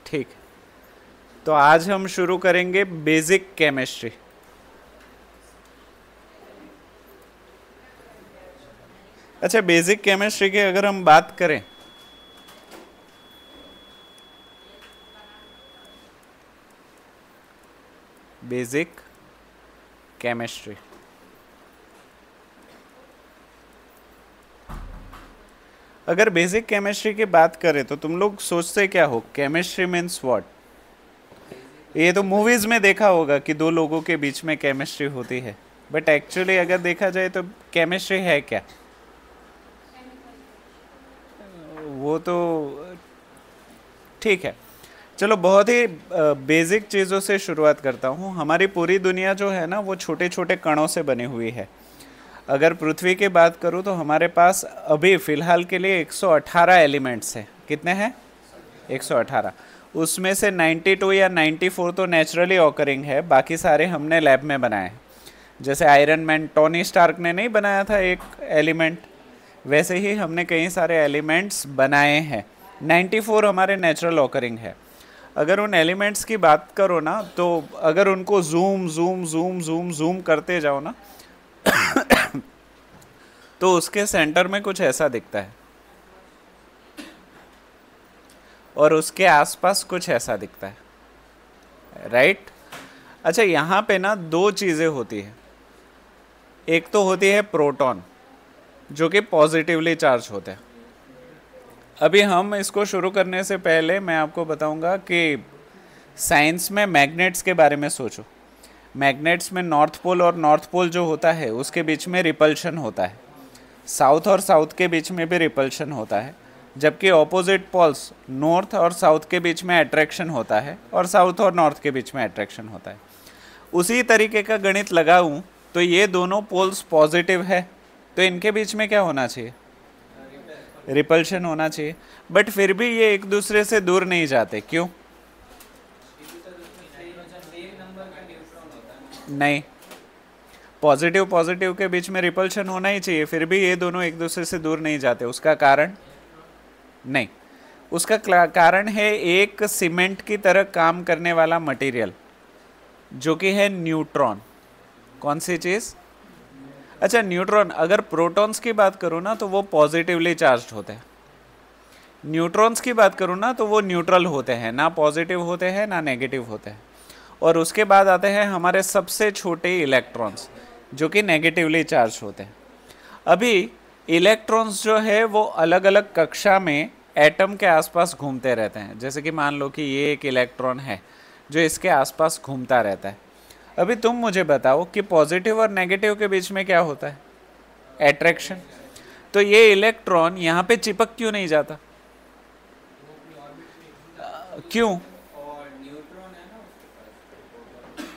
ठीक। तो आज हम शुरू करेंगे बेसिक केमिस्ट्री। अच्छा, बेसिक केमिस्ट्री की अगर हम बात करें बेसिक केमिस्ट्री, अगर बेसिक केमिस्ट्री की बात करें तो तुम लोग सोचते क्या हो, केमिस्ट्री मीन्स व्हाट? ये तो मूवीज में देखा होगा कि दो लोगों के बीच में केमिस्ट्री होती है, बट एक्चुअली अगर देखा जाए तो केमिस्ट्री है क्या? वो तो ठीक है। चलो, बहुत ही बेसिक चीज़ों से शुरुआत करता हूँ। हमारी पूरी दुनिया जो है ना, वो छोटे छोटे कणों से बनी हुई है। अगर पृथ्वी की बात करूँ तो हमारे पास अभी फ़िलहाल के लिए 118 एलिमेंट्स हैं। कितने हैं? 118। उसमें से 92 या 94 तो नेचुरली ऑकरिंग है, बाकी सारे हमने लैब में बनाए हैं। जैसे आयरन मैन टोनी स्टार्क ने नहीं बनाया था एक एलिमेंट, वैसे ही हमने कई सारे एलिमेंट्स बनाए हैं। 94 हमारे नेचुरल ऑकरिंग है। अगर उन एलिमेंट्स की बात करो ना, तो अगर उनको zoom zoom zoom zoom zoom करते जाओ ना तो उसके सेंटर में कुछ ऐसा दिखता है और उसके आसपास कुछ ऐसा दिखता है, राइट? अच्छा, यहाँ पे ना दो चीज़ें होती है। एक तो होती है प्रोटॉन, जो कि पॉजिटिवली चार्ज होते हैं। अभी हम इसको शुरू करने से पहले मैं आपको बताऊंगा कि साइंस में मैग्नेट्स के बारे में सोचो। मैग्नेट्स में नॉर्थ पोल और नॉर्थ पोल जो होता है उसके बीच में रिपल्शन होता है, साउथ और साउथ के बीच में भी रिपल्शन होता है, जबकि ऑपोजिट पोल्स नॉर्थ और साउथ के बीच में अट्रैक्शन होता है और साउथ और नॉर्थ के बीच में अट्रैक्शन होता है। उसी तरीके का गणित लगाऊं तो ये दोनों पोल्स पॉजिटिव है, तो इनके बीच में क्या होना चाहिए? रिपल्शन होना चाहिए। बट फिर भी ये एक दूसरे से दूर नहीं जाते, क्यों? नहीं, पॉजिटिव पॉजिटिव के बीच में रिपल्शन होना ही चाहिए, फिर भी ये दोनों एक दूसरे से दूर नहीं जाते। उसका कारण? नहीं, उसका कारण है एक सीमेंट की तरह काम करने वाला मटेरियल, जो कि है न्यूट्रॉन। कौन सी चीज़? अच्छा, न्यूट्रॉन। अगर प्रोटॉन्स की बात करूँ ना तो वो पॉजिटिवली चार्ज होते हैं। न्यूट्रॉन्स की बात करूँ ना तो वो न्यूट्रल होते हैं, ना पॉजिटिव होते हैं ना नेगेटिव होते हैं। और उसके बाद आते हैं हमारे सबसे छोटे इलेक्ट्रॉन्स, जो कि नेगेटिवली चार्ज होते हैं। अभी इलेक्ट्रॉन्स जो है वो अलग अलग कक्षा में एटम के आसपास घूमते रहते हैं। जैसे कि मान लो कि ये एक इलेक्ट्रॉन है जो इसके आसपास घूमता रहता है। अभी तुम मुझे बताओ कि पॉजिटिव और नेगेटिव के बीच में क्या होता है? अट्रैक्शन। तो ये इलेक्ट्रॉन यहाँ पे चिपक क्यों नहीं जाता? क्यों?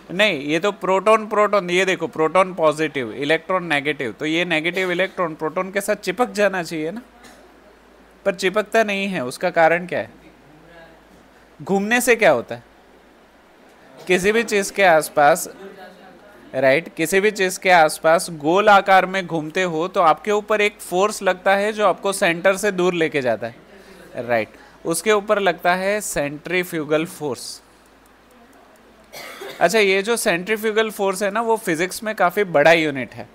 नहीं, ये तो प्रोटॉन प्रोटॉन, ये देखो, प्रोटॉन पॉजिटिव, इलेक्ट्रॉन नेगेटिव, तो ये नेगेटिव इलेक्ट्रॉन प्रोटॉन के साथ चिपक जाना चाहिए ना, पर चिपकता नहीं है। उसका कारण क्या है? घूमने से क्या होता है? किसी भी चीज के आसपास, राइट, किसी भी चीज के आसपास गोल आकार में घूमते हो तो आपके ऊपर एक फोर्स लगता है जो आपको सेंटर से दूर लेके जाता है, राइट? उसके ऊपर लगता है सेंट्रीफ्यूगल फोर्स। अच्छा, ये जो सेंट्रीफ्यूगल फोर्स है ना, वो फिजिक्स में काफ़ी बड़ा यूनिट है,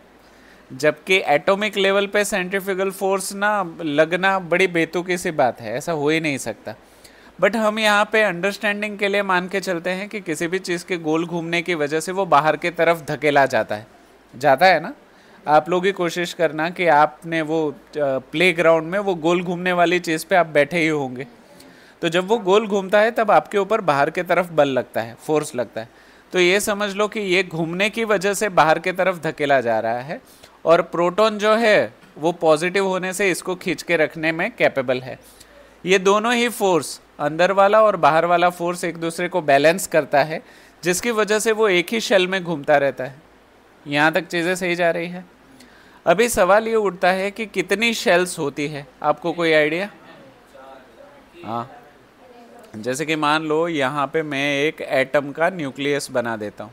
जबकि एटॉमिक लेवल पे सेंट्रीफ्यूगल फोर्स ना लगना बड़ी बेतुकी सी बात है, ऐसा हो ही नहीं सकता। बट हम यहाँ पे अंडरस्टैंडिंग के लिए मान के चलते हैं कि किसी भी चीज़ के गोल घूमने की वजह से वो बाहर की तरफ धकेला जाता है ना। आप लोग ही कोशिश करना कि आपने वो प्लेग्राउंड में वो गोल घूमने वाली चीज़ पे आप बैठे ही होंगे, तो जब वो गोल घूमता है तब आपके ऊपर बाहर की तरफ बल लगता है, फोर्स लगता है। तो ये समझ लो कि ये घूमने की वजह से बाहर की तरफ धकेला जा रहा है, और प्रोटॉन जो है वो पॉजिटिव होने से इसको खींच के रखने में कैपेबल है। ये दोनों ही फोर्स, अंदर वाला और बाहर वाला फोर्स, एक दूसरे को बैलेंस करता है, जिसकी वजह से वो एक ही शेल में घूमता रहता है। यहाँ तक चीज़ें सही जा रही है? अभी सवाल ये उठता है कि कितनी शेल्स होती है, आपको कोई आइडिया? हाँ, जैसे कि मान लो यहाँ पे मैं एक एटम का न्यूक्लियस बना देता हूँ,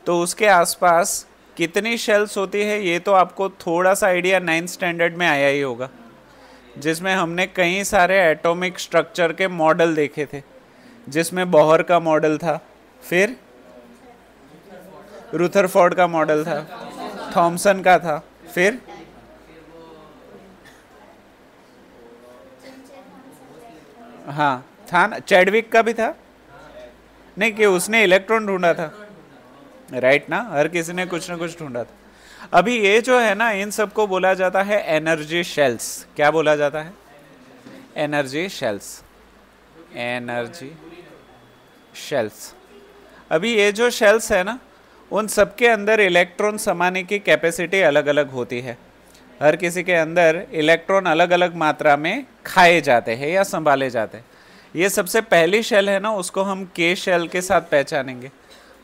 तो उसके आसपास कितनी शेल्स होती है ये तो आपको थोड़ा सा आइडिया 9th स्टैंडर्ड में आया ही होगा, जिसमें हमने कई सारे एटॉमिक स्ट्रक्चर के मॉडल देखे थे जिसमें बोहर का मॉडल था, फिर रुथरफोर्ड का मॉडल था, थॉमसन का था, फिर हाँ था ना, चैडविक का भी था नहीं कि उसने इलेक्ट्रॉन ढूंढा था, राइट ना, हर किसी ने कुछ ना कुछ ढूंढा था। अभी ये जो है ना, इन सबको बोला जाता है एनर्जी शेल्स। क्या बोला जाता है? Energy shells, energy shells. अभी ये जो शेल्स है ना, उन सबके अंदर इलेक्ट्रॉन समाने की कैपेसिटी अलग अलग होती है। हर किसी के अंदर इलेक्ट्रॉन अलग अलग मात्रा में खाए जाते हैं या संभाले जाते हैं। ये सबसे पहली शेल है ना, उसको हम के शेल के साथ पहचानेंगे,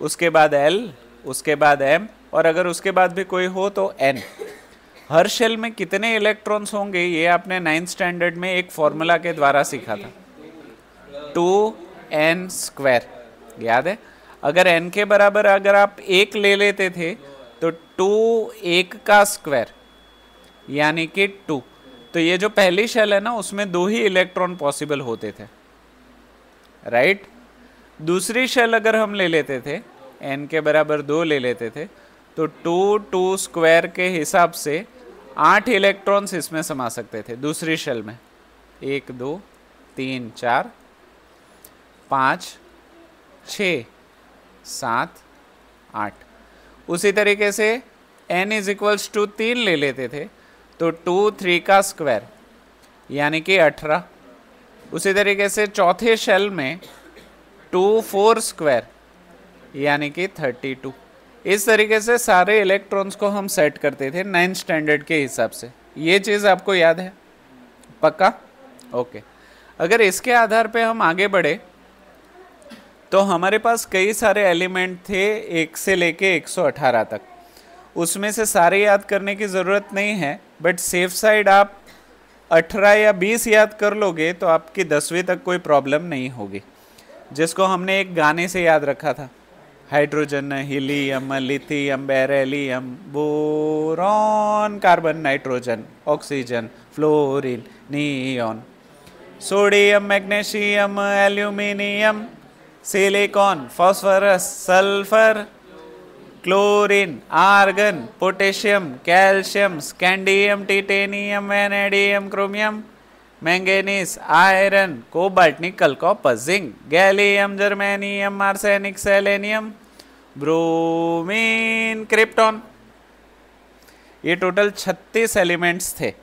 उसके बाद एल, उसके बाद एम, और अगर उसके बाद भी कोई हो तो एन। हर शेल में कितने इलेक्ट्रॉन्स होंगे ये आपने 9th स्टैंडर्ड में एक फॉर्मूला के द्वारा सीखा था, 2n², याद है? अगर n के बराबर अगर आप 1 ले लेते थे तो 2 1 का स्क्वायर यानी कि 2। तो ये जो पहली शेल है ना, उसमें 2 ही इलेक्ट्रॉन पॉसिबल होते थे, राइट? दूसरी शेल अगर हम ले लेते थे, n के बराबर 2 ले लेते थे, तो 2 स्क्वायर के हिसाब से 8 इलेक्ट्रॉन्स इसमें समा सकते थे दूसरी शेल में। 1 2 3 4 5 6 7 8। उसी तरीके से n इज इक्वल्स टू 3 ले लेते थे तो 2 3 का स्क्वायर यानी कि 18। उसी तरीके से चौथे शेल में 2 4 स्क्वायर यानी कि 32। इस तरीके से सारे इलेक्ट्रॉन्स को हम सेट करते थे 9th स्टैंडर्ड के हिसाब से। ये चीज़ आपको याद है? पक्का? ओके। अगर इसके आधार पे हम आगे बढ़े तो हमारे पास कई सारे एलिमेंट थे 1 से लेके 118 तक। उसमें से सारे याद करने की ज़रूरत नहीं है, बट सेफ साइड आप 18 या 20 याद कर लोगे तो आपकी 10वीं तक कोई प्रॉब्लम नहीं होगी। जिसको हमने एक गाने से याद रखा था, hydrogen, helium, lithium, beryllium, boron, carbon, nitrogen, oxygen, fluorine, neon, sodium, magnesium, aluminium, silicon, phosphorus, sulphur, chlorine, argon, potassium, calcium, scandium, titanium, vanadium, chromium, manganese, iron, cobalt, nickel, copper, zinc, gallium, germanium, arsenic, selenium, bromine, krypton. ये total 36 elements थे।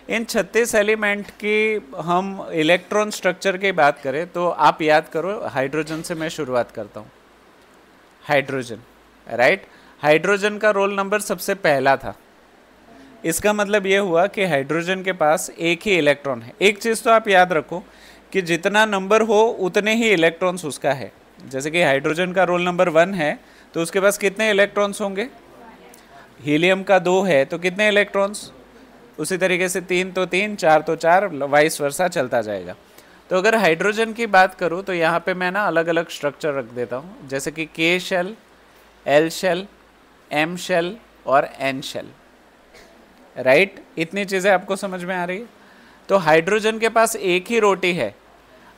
इन 36 element की हम electron structure की बात करें तो आप याद करो, हाइड्रोजन से मैं शुरुआत करता हूँ। Hydrogen, right? हाइड्रोजन का रोल नंबर सबसे पहला था। इसका मतलब ये हुआ कि हाइड्रोजन के पास एक ही इलेक्ट्रॉन है। एक चीज़ तो आप याद रखो कि जितना नंबर हो उतने ही इलेक्ट्रॉन्स उसका है। जैसे कि हाइड्रोजन का रोल नंबर 1 है तो उसके पास कितने इलेक्ट्रॉन्स होंगे? हीलियम का 2 है तो कितने इलेक्ट्रॉन्स? उसी तरीके से 3 तो 3, 4 तो 4, वाइस वर्सा चलता जाएगा। तो अगर हाइड्रोजन की बात करूँ तो यहाँ पे मैं ना अलग अलग स्ट्रक्चर रख देता हूँ, जैसे कि K shell, L shell, M shell और एन शेल, राइट? इतनी चीज़ें आपको समझ में आ रही है? तो हाइड्रोजन के पास एक ही रोटी है।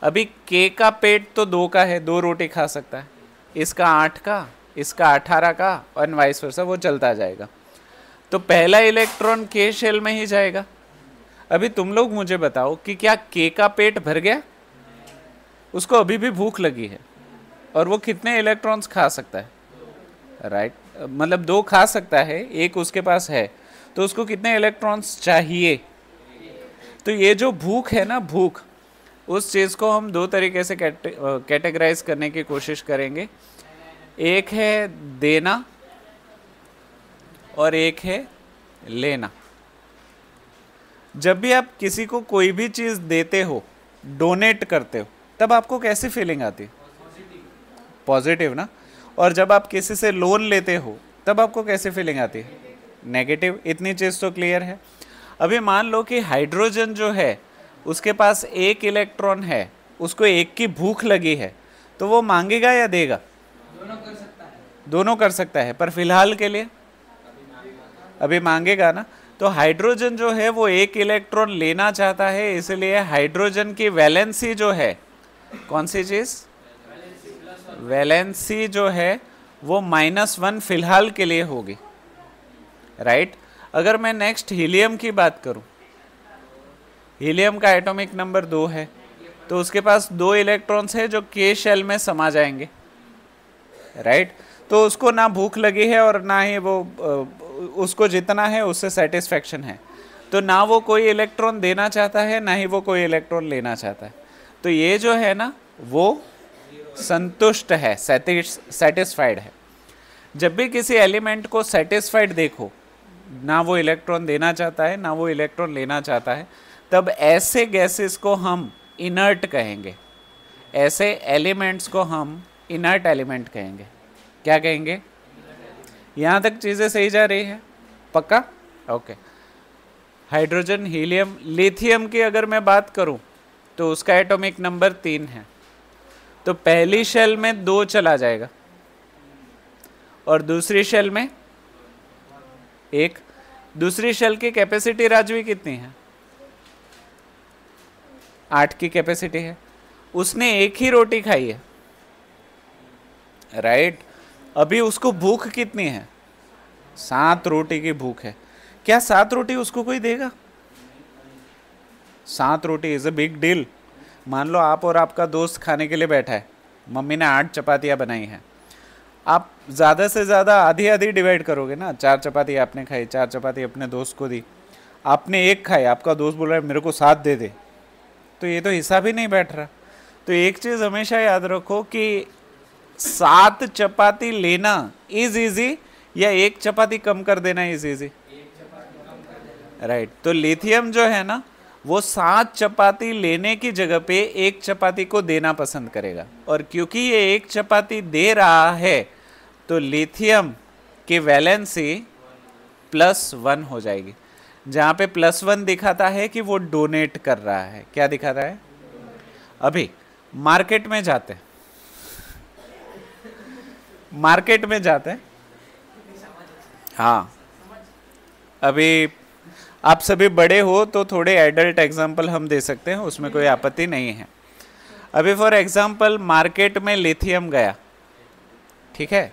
अभी के का पेट तो 2 का है, 2 रोटी खा सकता है, इसका 8 का, इसका 18 का, और वाइस वर्सा वो चलता जाएगा। तो पहला इलेक्ट्रॉन के शेल में ही जाएगा। अभी तुम लोग मुझे बताओ कि क्या के का पेट भर गया? उसको अभी भी भूख लगी है और वो कितने इलेक्ट्रॉन्स खा सकता है? राइट, मतलब 2 खा सकता है, एक उसके पास है, तो उसको कितने इलेक्ट्रॉन्स चाहिए? तो ये जो भूख है ना, भूख, उस चीज़ को हम 2 तरीके से कैटेगराइज करने की कोशिश करेंगे। एक है देना और एक है लेना। जब भी आप किसी को कोई भी चीज़ देते हो, डोनेट करते हो, तब आपको कैसी फीलिंग आती है? पॉजिटिव ना। और जब आप किसी से लोन लेते हो तब आपको कैसी फीलिंग आती है? नेगेटिव। इतनी चीज़ तो क्लियर है। अभी मान लो कि हाइड्रोजन जो है उसके पास एक इलेक्ट्रॉन है, उसको एक की भूख लगी है, तो वो मांगेगा या देगा? दोनों कर सकता है, पर फिलहाल के लिए अभी मांगेगा ना। तो हाइड्रोजन जो है वो एक इलेक्ट्रॉन लेना चाहता है, इसलिए हाइड्रोजन की वैलेंसी जो है, कौन सी चीज़? वैलेंसी जो है वो -1 फिलहाल के लिए होगी, राइट। अगर मैं नेक्स्ट हीलियम की बात करूं, हीलियम का एटॉमिक नंबर 2 है, तो उसके पास 2 इलेक्ट्रॉन्स है जो के शेल में समा जाएंगे, राइट। तो उसको ना भूख लगी है और ना ही वो उसको जितना है उससे सेटिस्फेक्शन है, तो ना वो कोई इलेक्ट्रॉन देना चाहता है ना ही वो कोई इलेक्ट्रॉन लेना चाहता है। तो ये जो है ना वो संतुष्ट है, सेटिस्फाइड है। जब भी किसी एलिमेंट को सेटिस्फाइड देखो, ना वो इलेक्ट्रॉन देना चाहता है ना वो इलेक्ट्रॉन लेना चाहता है, तब ऐसे गैसेस को हम इनर्ट कहेंगे, ऐसे एलिमेंट्स को हम इनर्ट एलिमेंट कहेंगे। क्या कहेंगे? यहाँ तक चीज़ें सही जा रही है? पक्का? ओके। हाइड्रोजन, हीलियम, लिथियम की अगर मैं बात करूं तो उसका एटॉमिक नंबर 3 है, तो पहली शेल में 2 चला जाएगा और दूसरी शेल में 1। दूसरी शेल की कैपेसिटी राजवी कितनी है? 8 की कैपेसिटी है। उसने एक ही रोटी खाई है, राइट। अभी उसको भूख कितनी है? 7 रोटी की भूख है। क्या 7 रोटी उसको कोई देगा? 7 रोटी इज अ बिग डील। मान लो आप और आपका दोस्त खाने के लिए बैठा है, मम्मी ने 8 चपातियाँ बनाई हैं, आप ज़्यादा से ज़्यादा आधी आधी डिवाइड करोगे ना। 4 चपाती आपने खाई, 4 चपाती अपने दोस्त को दी, आपने 1 खाई, आपका दोस्त बोल रहा है मेरे को 7 दे दे, तो ये तो हिसाब ही नहीं बैठ रहा। तो एक चीज़ हमेशा याद रखो कि 7 चपाती लेना इज ईजी या 1 चपाती कम कर देना इज ईजी, राइट। तो लिथियम जो है ना वो 7 चपाती लेने की जगह पे 1 चपाती को देना पसंद करेगा, और क्योंकि ये 1 चपाती दे रहा है तो लिथियम की वैलेंसी +1 हो जाएगी। जहाँ पे +1 दिखाता है कि वो डोनेट कर रहा है। क्या दिखा रहा है? अभी मार्केट में जाते हैं, मार्केट में जाते हैं, हाँ, अभी आप सभी बड़े हो तो थोड़े एडल्ट एग्जाम्पल हम दे सकते हैं, उसमें कोई आपत्ति नहीं है। अभी फॉर एग्जाम्पल मार्केट में लिथियम गया, ठीक है,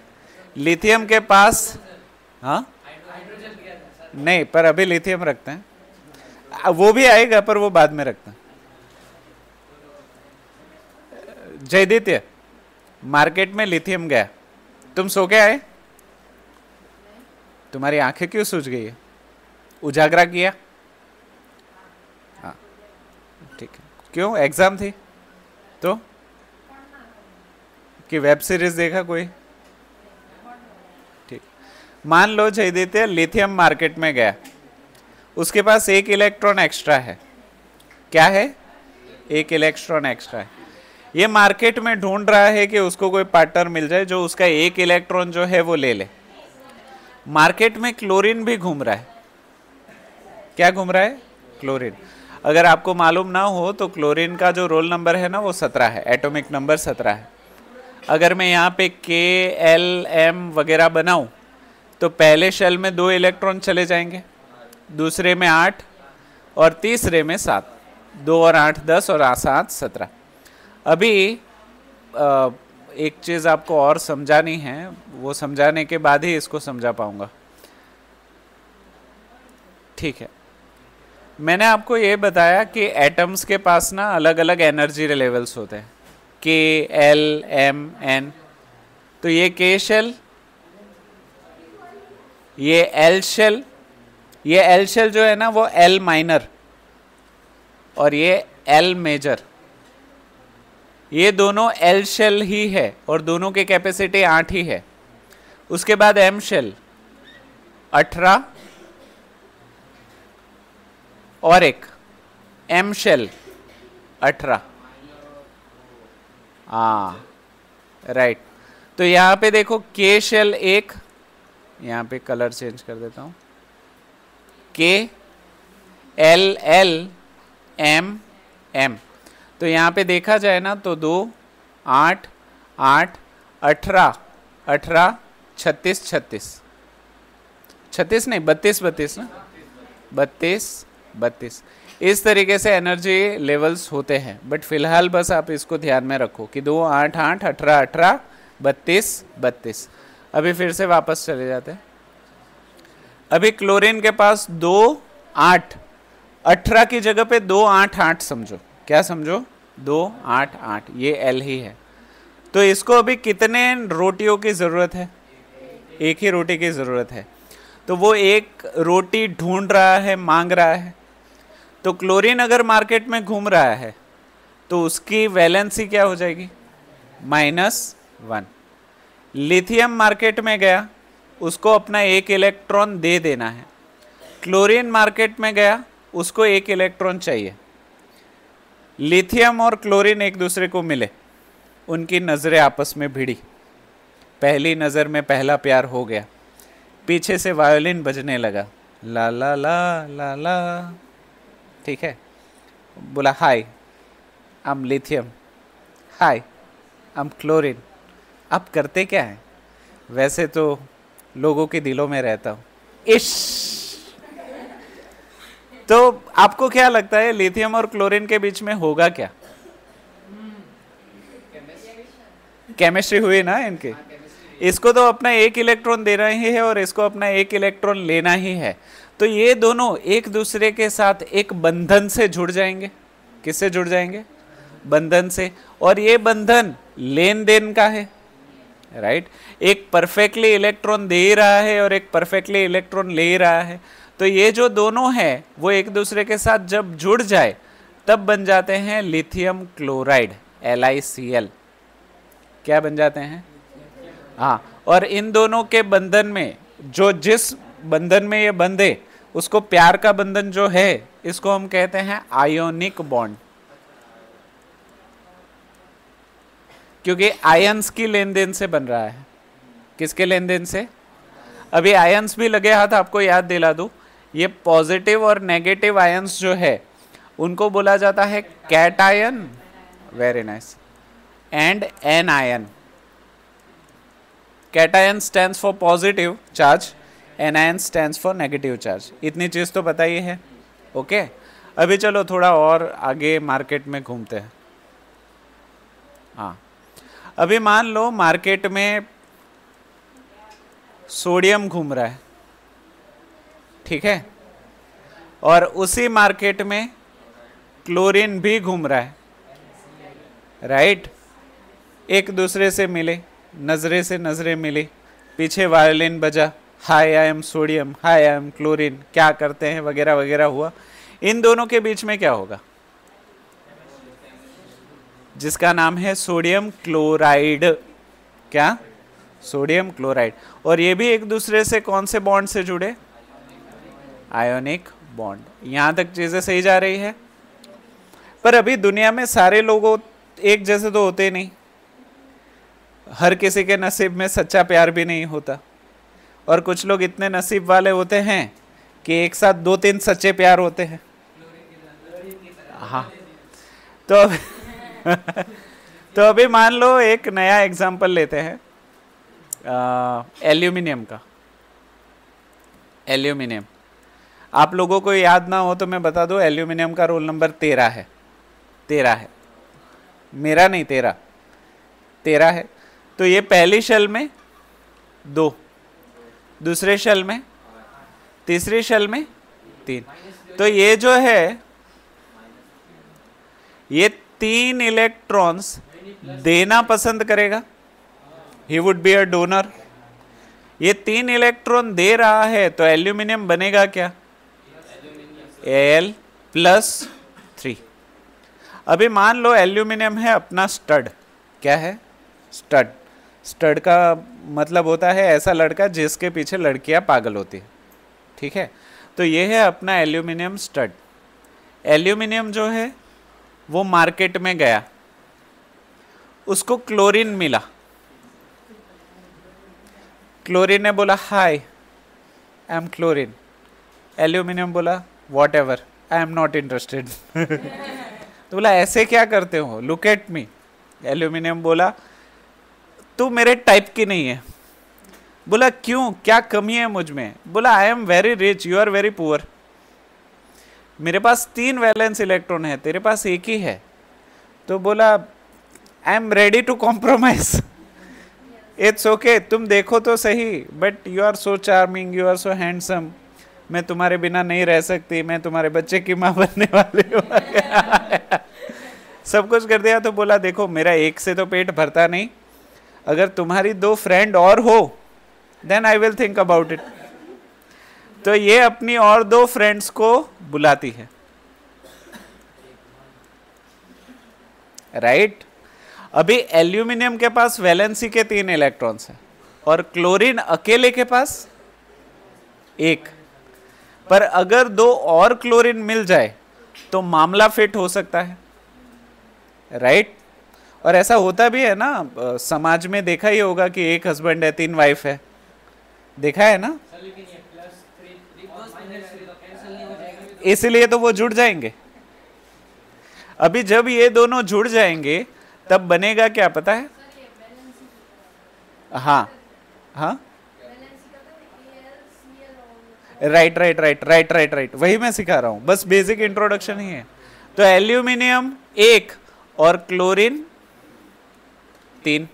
लिथियम के पास, हाँ नहीं, पर अभी लिथियम रखते हैं, वो भी आएगा पर वो बाद में रखते हैं। जयदित्य, मार्केट में लिथियम गया, तुम सो के आए? तुम्हारी आंखें क्यों सूज गई है? उजागरा किया? हाँ ठीक है। क्यों? एग्जाम थी तो? कि वेब सीरीज देखा कोई? ठीक। मान लो जयदित्य लिथियम मार्केट में गया, उसके पास 1 इलेक्ट्रॉन एक्स्ट्रा है। क्या है? 1 इलेक्ट्रॉन एक्स्ट्रा है। ये मार्केट में ढूंढ रहा है कि उसको कोई पार्टनर मिल जाए जो उसका 1 इलेक्ट्रॉन जो है वो ले ले। मार्केट में क्लोरीन भी घूम रहा है। क्या घूम रहा है? क्लोरीन। अगर आपको मालूम ना हो तो क्लोरीन का जो रोल नंबर है ना वो 17 है, एटॉमिक नंबर 17 है। अगर मैं यहाँ पे KLM वगैरह बनाऊं तो पहले शेल में 2 इलेक्ट्रॉन चले जाएंगे, दूसरे में 8 और तीसरे में 7। 2 और 8 10 और 7 17। अभी एक चीज़ आपको और समझानी है, वो समझाने के बाद ही इसको समझा पाऊंगा, ठीक है। मैंने आपको ये बताया कि एटम्स के पास ना अलग अलग एनर्जी लेवल्स होते हैं, KLM N। तो ये K शेल, ये L शेल, ये L शेल जो है ना वो L माइनर और ये L मेजर, ये दोनों L शेल ही है और दोनों की कैपेसिटी 8 ही है। उसके बाद M शेल 18 और एक M शेल 18। हाँ राइट। तो यहाँ पे देखो K शेल 1, यहाँ पे कलर चेंज कर देता हूँ, K L L M M। तो यहाँ पे देखा जाए ना तो 2 8 8 18 18 36 36 36 नहीं 32 32 ना, 32 32। इस तरीके से एनर्जी लेवल्स होते हैं। बट फिलहाल बस आप इसको ध्यान में रखो कि 2 8 8 18 18 32 32। अभी फिर से वापस चले जाते हैं। अभी क्लोरीन के पास 2 8 18 की जगह पे 2 8 8 समझो। क्या समझो? 2 8 8, ये एल ही है। तो इसको अभी कितने रोटियों की जरूरत है? एक ही रोटी की जरूरत है। तो वो एक रोटी ढूंढ रहा है, मांग रहा है। तो क्लोरीन अगर मार्केट में घूम रहा है तो उसकी वैलेंसी क्या हो जाएगी? -1। लिथियम मार्केट में गया, उसको अपना एक इलेक्ट्रॉन दे देना है। क्लोरीन मार्केट में गया, उसको एक इलेक्ट्रॉन चाहिए। लिथियम और क्लोरीन एक दूसरे को मिले, उनकी नजरें आपस में भिड़ी, पहली नजर में पहला प्यार हो गया। पीछे से वायोलिन बजने लगा, ला ला ला ला ला। ठीक है, बोला hi I am lithium, hi I am chlorine. अब करते क्या है? वैसे तो लोगों के दिलों में रहता हूं, इश। तो आपको क्या लगता है लिथियम और क्लोरीन के बीच में होगा क्या? केमिस्ट्री हुई ना इनके। इसको तो अपना एक इलेक्ट्रॉन देना ही है और इसको अपना एक इलेक्ट्रॉन लेना ही है। तो ये दोनों एक दूसरे के साथ एक बंधन से जुड़ जाएंगे। किससे जुड़ जाएंगे? बंधन से। और ये बंधन लेन देन का है, राइट। एक परफेक्टली इलेक्ट्रॉन दे रहा है और एक परफेक्टली इलेक्ट्रॉन ले रहा है। तो ये जो दोनों है वो एक दूसरे के साथ जब जुड़ जाए तब बन जाते हैं लिथियम क्लोराइड, LiCl। क्या बन जाते हैं? हाँ। और इन दोनों के बंधन में जो जिस बंधन में ये बंधे उसको प्यार का बंधन जो है, इसको हम कहते हैं आयोनिक बॉन्ड। क्योंकि आयंस की लेन देन से बन रहा है। किसके लेन देन से? अभी आयंस भी लगे हाथ आपको याद दिला दूं, ये पॉजिटिव और नेगेटिव आयंस जो है उनको बोला जाता है cation, very nice, and anion. Cation stands for positive charge, anion stands for negative charge. इतनी चीज तो पता ही है, ओके। अभी चलो थोड़ा और आगे मार्केट में घूमते हैं। हाँ, अभी मान लो मार्केट में सोडियम घूम रहा है, ठीक है, और उसी मार्केट में क्लोरीन भी घूम रहा है, राइट। एक दूसरे से मिले, नजरे से नजरे मिली, पीछे वायलिन बजा, hi I am sodium, hi I am chlorine, क्या करते हैं वगैरह वगैरह हुआ। इन दोनों के बीच में क्या होगा? जिसका नाम है सोडियम क्लोराइड। क्या? Sodium chloride. और ये भी एक दूसरे से कौन से बॉन्ड से जुड़े? Ionic bond. यहां तक चीजें सही जा रही है। पर अभी दुनिया में सारे लोग एक जैसे तो होते नहीं, हर किसी के नसीब में सच्चा प्यार भी नहीं होता, और कुछ लोग इतने नसीब वाले होते हैं कि एक साथ 2-3 सच्चे प्यार होते हैं। हाँ, तो तो अभी मान लो एक नया एग्जांपल लेते हैं एल्यूमिनियम का। एल्यूमिनियम, आप लोगों को याद ना हो तो मैं बता दूं, एल्यूमिनियम का रोल नंबर 13 है। 13 है, मेरा नहीं, 13 है। तो ये पहली शेल में 2, दूसरे शेल में, तीसरी शेल में 3। तो ये जो है, ये 3 इलेक्ट्रॉन्स देना पसंद करेगा। He would be a donor. ये 3 इलेक्ट्रॉन दे रहा है तो एल्यूमिनियम बनेगा क्या? Al+3। अभी मान लो एल्यूमिनियम है अपना स्टड। क्या है? स्टड। स्टड का मतलब होता है ऐसा लड़का जिसके पीछे लड़कियां पागल होती है, ठीक है। तो ये है अपना एल्यूमिनियम स्टड। एल्यूमिनियम जो है वो मार्केट में गया, उसको क्लोरीन मिला। क्लोरीन ने बोला hi I am chlorine. Aluminium बोला what ever, I am not interested. तो बोला ऐसे क्या करते हो, लुक एट मी। एल्यूमिनियम बोला तू मेरे टाइप की नहीं है। बोला क्यों, क्या कमी है मुझ में? बोला I am very rich, you are very poor. मेरे पास 3 वैलेंस इलेक्ट्रॉन है, तेरे पास एक ही है। तो बोला I am ready to compromise, it's okay, तुम देखो तो सही, but you are so charming, you are so handsome, मैं तुम्हारे बिना नहीं रह सकती, मैं तुम्हारे बच्चे की माँ बनने वाली हूँ। सब कुछ कर दिया। तो बोला देखो मेरा एक से तो पेट भरता नहीं, अगर तुम्हारी 2 फ्रेंड और हो then I will think about it. तो ये अपनी और 2 फ्रेंड्स को बुलाती है, राइट। अभी एल्यूमिनियम के पास वैलेंसी के 3 इलेक्ट्रॉन्स हैं और क्लोरीन अकेले के पास 1। पर अगर 2 और क्लोरीन मिल जाए तो मामला फिट हो सकता है, राइट। और ऐसा होता भी है ना, समाज में देखा ही होगा कि एक हस्बैंड है 3 वाइफ है, देखा है ना, इसलिए तो वो जुड़ जाएंगे। अभी जब ये दोनों जुड़ जाएंगे तब बनेगा क्या पता है? हाँ हाँ, right right right right right right, वही मैं सिखा रहा हूं, बस बेसिक इंट्रोडक्शन ही है। तो एल्यूमिनियम 1 और क्लोरीन 3,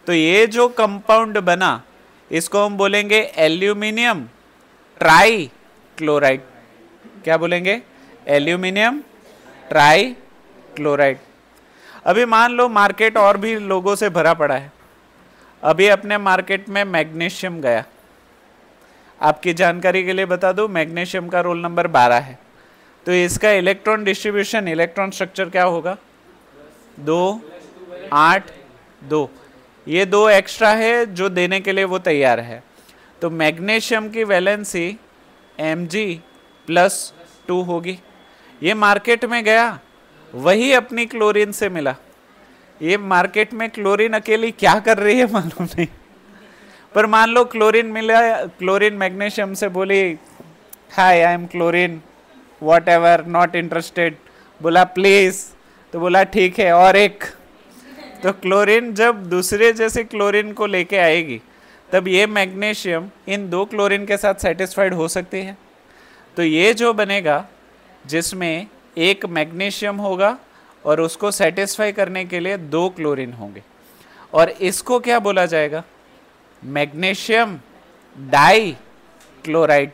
तो ये जो कंपाउंड बना इसको हम बोलेंगे एल्यूमिनियम ट्राई क्लोराइड। क्या बोलेंगे? Aluminium try chloride. अभी मान लो मार्केट और भी लोगों से भरा पड़ा है, अभी अपने मार्केट में मैग्नीशियम गया। आपकी जानकारी के लिए बता दूं, मैग्नीशियम का रोल नंबर 12 है। तो इसका इलेक्ट्रॉन डिस्ट्रीब्यूशन, इलेक्ट्रॉन स्ट्रक्चर क्या होगा? 2 8 2। ये 2 एक्स्ट्रा है जो देने के लिए वो तैयार है। तो मैग्नीशियम की वैलेंसी Mg+2 होगी। ये मार्केट में गया, वही अपनी क्लोरीन से मिला। ये मार्केट में क्लोरीन अकेली क्या कर रही है मालूम नहीं, पर मान लो क्लोरीन मिला, क्लोरीन मैग्नीशियम से बोली hi I am chlorine whatever not interested, बोला प्लीज, तो बोला ठीक है और एक। तो क्लोरीन जब दूसरे जैसे क्लोरीन को लेके आएगी तब ये मैग्नीशियम इन 2 क्लोरीन के साथ सेटिस्फाइड हो सकती है। तो ये जो बनेगा जिसमें एक मैग्नीशियम होगा और उसको सेटिस्फाई करने के लिए 2 क्लोरीन होंगे, और इसको क्या बोला जाएगा? Magnesium dichloride.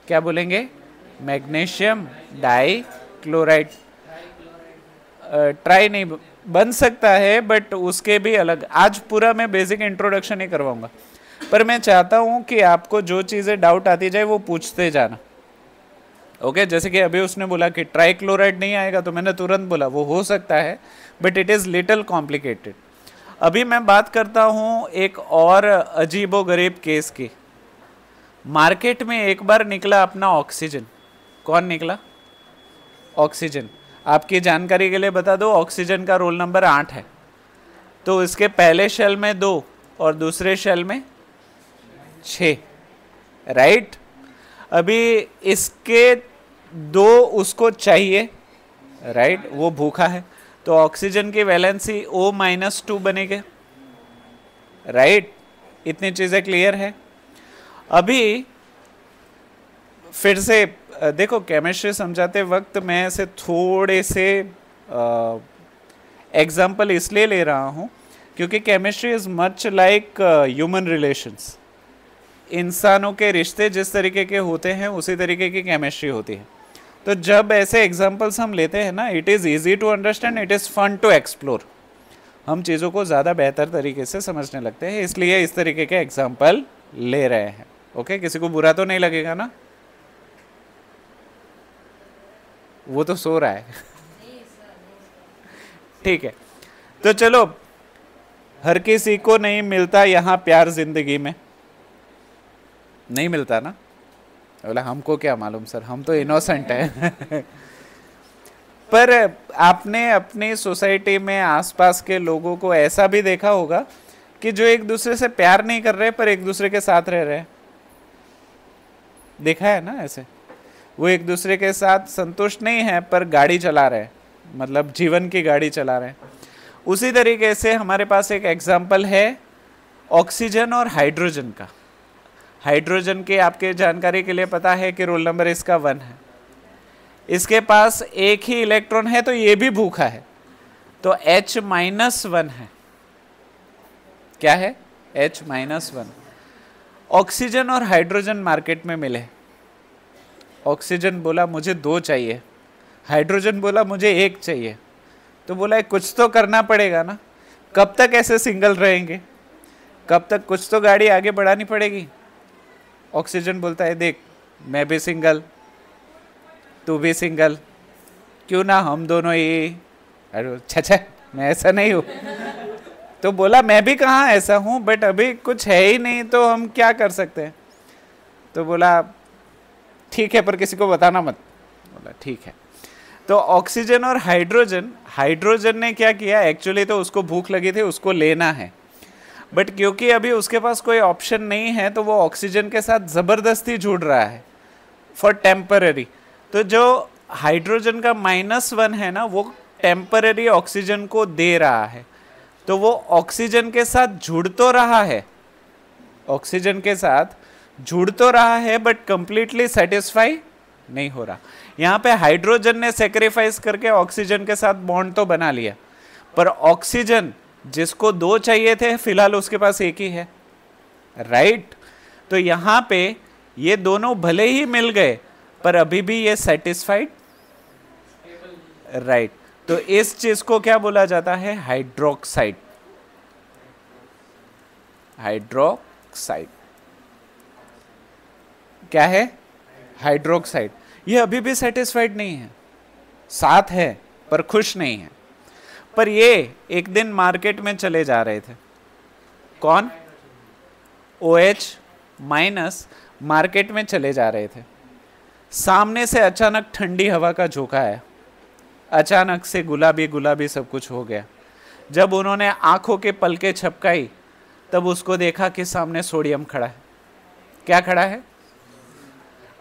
क्या बोलेंगे? Magnesium die chloride. ट्राई नहीं बन सकता है, बट उसके भी अलग, आज पूरा मैं बेसिक इंट्रोडक्शन ही करवाऊंगा। पर मैं चाहता हूं कि आपको जो चीज़ें डाउट आती जाए वो पूछते जाना, ओके। जैसे कि अभी उसने बोला कि ट्राई क्लोराइड नहीं आएगा, तो मैंने तुरंत बोला वो हो सकता है, but it is little complicated. अभी मैं बात करता हूं एक और अजीबो गरीब केस की। मार्केट में एक बार निकला अपना ऑक्सीजन। कौन निकला? ऑक्सीजन। आपकी जानकारी के लिए बता दो, ऑक्सीजन का रोल नंबर 8 है। तो इसके पहले शेल में 2 और दूसरे शेल में 6, राइट। अभी इसके 2 उसको चाहिए, राइट, वो भूखा है, तो ऑक्सीजन की वैलेंसी O-2 बनेगी, राइट। इतनी चीजें क्लियर है। अभी फिर से देखो, केमिस्ट्री समझाते वक्त मैं ऐसे थोड़े से एग्जाम्पल इसलिए ले रहा हूँ क्योंकि chemistry is much like human relations. इंसानों के रिश्ते जिस तरीके के होते हैं उसी तरीके की केमिस्ट्री होती है। तो जब ऐसे एग्जाम्पल्स हम लेते हैं ना, it is easy to understand, it is fun to explore. हम चीज़ों को ज़्यादा बेहतर तरीके से समझने लगते हैं, इसलिए इस तरीके के एग्जाम्पल ले रहे हैं, ओके। किसी को बुरा तो नहीं लगेगा ना? वो तो सो रहा है। ठीक है, तो चलो, हर किसी को नहीं मिलता यहाँ प्यार जिंदगी में, नहीं मिलता ना? बोला हमको क्या मालूम सर, हम तो इनोसेंट हैं। पर आपने अपनी सोसाइटी में आसपास के लोगों को ऐसा भी देखा होगा कि जो एक दूसरे से प्यार नहीं कर रहे पर एक दूसरे के साथ रह रहे हैं। देखा है ना ऐसे? वो एक दूसरे के साथ संतुष्ट नहीं है पर गाड़ी चला रहे हैं, मतलब जीवन की गाड़ी चला रहे हैं। उसी तरीके से हमारे पास एक एग्जाम्पल है ऑक्सीजन और हाइड्रोजन का। हाइड्रोजन के आपके जानकारी के लिए पता है कि रोल नंबर इसका 1 है, इसके पास एक ही इलेक्ट्रॉन है तो ये भी भूखा है, तो H-1 है। क्या है? H-1। ऑक्सीजन और हाइड्रोजन मार्केट में मिले। ऑक्सीजन बोला मुझे 2 चाहिए, हाइड्रोजन बोला मुझे 1 चाहिए। तो बोला कुछ तो करना पड़ेगा ना, कब तक ऐसे सिंगल रहेंगे, कब तक, कुछ तो गाड़ी आगे बढ़ानी पड़ेगी। ऑक्सीजन बोलता है देख मैं भी सिंगल, तू भी सिंगल, क्यों ना हम दोनों ही। अरे छे मैं ऐसा नहीं हूँ। तो बोला मैं भी कहाँ ऐसा हूँ, बट अभी कुछ है ही नहीं तो हम क्या कर सकते हैं। तो बोला ठीक है पर किसी को बताना मत। बोला ठीक है। तो ऑक्सीजन और हाइड्रोजन ने क्या किया, एक्चुअली तो उसको भूख लगी थी, उसको लेना है, बट क्योंकि अभी उसके पास कोई ऑप्शन नहीं है तो वो ऑक्सीजन के साथ ज़बरदस्ती जुड़ रहा है फॉर टेम्पररी। तो जो हाइड्रोजन का -1 है ना, वो टेम्पररी ऑक्सीजन को दे रहा है, तो वो ऑक्सीजन के साथ जुड़ तो रहा है, ऑक्सीजन के साथ जुड़ तो रहा है, बट कंप्लीटली सेटिस्फाई नहीं हो रहा। यहाँ पे हाइड्रोजन ने सेक्रीफाइस करके ऑक्सीजन के साथ बॉन्ड तो बना लिया, पर ऑक्सीजन जिसको 2 चाहिए थे फिलहाल उसके पास 1 ही है, राइट। तो यहाँ पे ये दोनों भले ही मिल गए पर अभी भी ये सेटिस्फाइड, राइट। तो इस चीज को क्या बोला जाता है? हाइड्रोक्साइड। हाइड्रोक्साइड क्या है? हाइड्रोक्साइड। ये अभी भी सेटिस्फाइड नहीं है, साथ है पर खुश नहीं है। पर ये एक दिन मार्केट में चले जा रहे थे, कौन? OH- मार्केट में चले जा रहे थे। सामने से अचानक ठंडी हवा का झोंका है, अचानक से गुलाबी गुलाबी सब कुछ हो गया। जब उन्होंने आंखों के पलके झपकाई तब उसको देखा कि सामने सोडियम खड़ा है। क्या खड़ा है?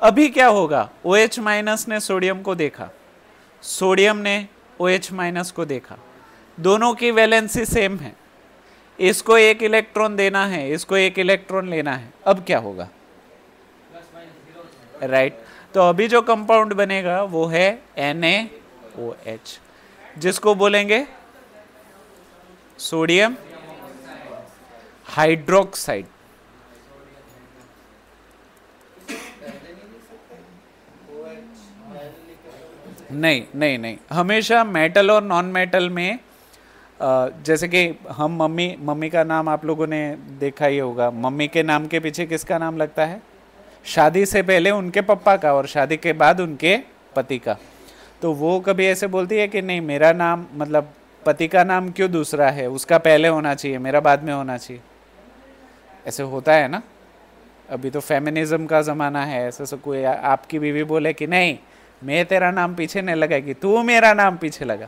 अभी क्या होगा? OH- ने सोडियम को देखा, सोडियम ने OH- को देखा, दोनों की वैलेंसी सेम है, इसको 1 इलेक्ट्रॉन देना है, इसको 1 इलेक्ट्रॉन लेना है। अब क्या होगा? राइट। तो अभी जो कंपाउंड बनेगा वो है NaOH, जिसको बोलेंगे सोडियम हाइड्रोक्साइड। नहीं, हमेशा मेटल और नॉन मेटल में जैसे कि हम मम्मी का नाम आप लोगों ने देखा ही होगा, मम्मी के नाम के पीछे किसका नाम लगता है? शादी से पहले उनके पापा का और शादी के बाद उनके पति का। तो वो कभी ऐसे बोलती है कि नहीं मेरा नाम, मतलब पति का नाम क्यों दूसरा है, उसका पहले होना चाहिए, मेरा बाद में होना चाहिए। ऐसे होता है ना। अभी तो फेमिनिज्म का ज़माना है, ऐसा सब कोई आपकी बीवी बोले कि नहीं मैं तेरा नाम पीछे नहीं लगाएगी, तू मेरा नाम पीछे लगा,